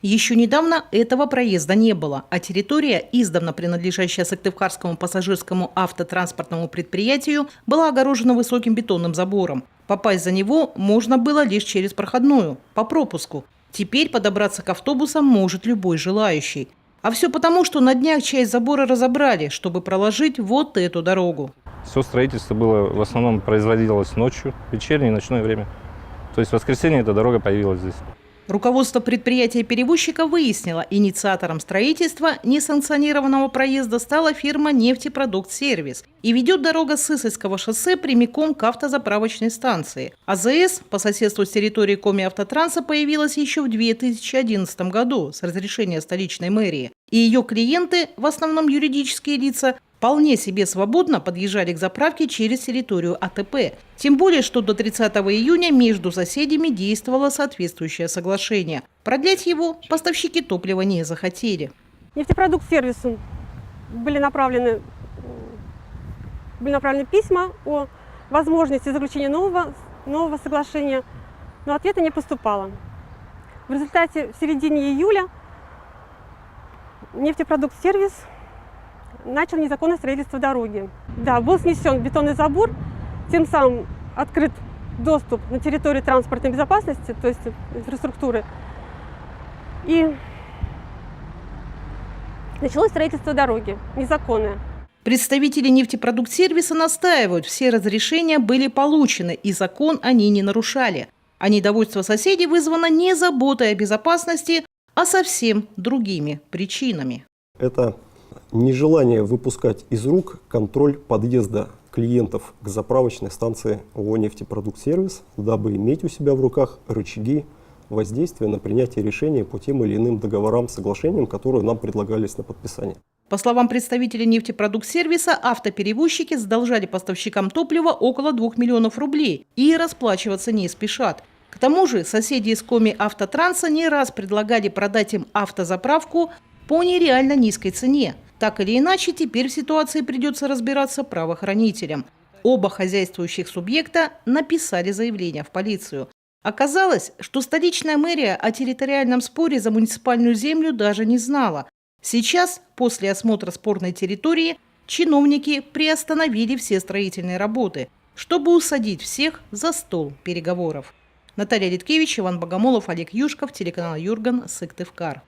Еще недавно этого проезда не было, а территория, издавна принадлежащая Сыктывкарскому пассажирскому автотранспортному предприятию, была огорожена высоким бетонным забором. Попасть за него можно было лишь через проходную, по пропуску. Теперь подобраться к автобусам может любой желающий. А все потому, что на днях часть забора разобрали, чтобы проложить вот эту дорогу. Все строительство было в основном производилось ночью, в вечернее и ночное время. То есть в воскресенье эта дорога появилась здесь. Руководство предприятия-перевозчика выяснило, инициатором строительства несанкционированного проезда стала фирма «Нефтепродукт-сервис». И ведет дорога с Исельского шоссе прямиком к автозаправочной станции. АЗС по соседству с территорией Коми-Автотранса появилась еще в 2011 году с разрешения столичной мэрии. И ее клиенты, в основном юридические лица, вполне себе свободно подъезжали к заправке через территорию АТП. Тем более, что до 30 июня между соседями действовало соответствующее соглашение. Продлять его поставщики топлива не захотели. Нефтепродукт-сервису были направлены письма о возможности заключения нового соглашения, но ответа не поступало. В результате в середине июля Нефтепродукт-сервис начал незаконное строительство дороги. Да, был снесен бетонный забор, тем самым открыт доступ на территорию транспортной безопасности, то есть инфраструктуры. И началось строительство дороги, незаконное. Представители нефтепродукт-сервиса настаивают, все разрешения были получены и закон они не нарушали. А недовольство соседей вызвано не заботой о безопасности, а совсем другими причинами. Это нежелание выпускать из рук контроль подъезда клиентов к заправочной станции ООО «Нефтепродукт-сервис», дабы иметь у себя в руках рычаги воздействия на принятие решения по тем или иным договорам, соглашениям, которые нам предлагались на подписание. По словам представителей нефтепродукт-сервиса, автоперевозчики задолжали поставщикам топлива около 2 миллионов рублей и расплачиваться не спешат. К тому же соседи из Коми-Автотранса не раз предлагали продать им автозаправку по нереально низкой цене. Так или иначе, теперь в ситуации придется разбираться правоохранителям. Оба хозяйствующих субъекта написали заявление в полицию. Оказалось, что столичная мэрия о территориальном споре за муниципальную землю даже не знала. Сейчас, после осмотра спорной территории, чиновники приостановили все строительные работы, чтобы усадить всех за стол переговоров. Наталья Литкевич, Иван Богомолов, Олег Юшков, телеканал Юрган, Сыктывкар.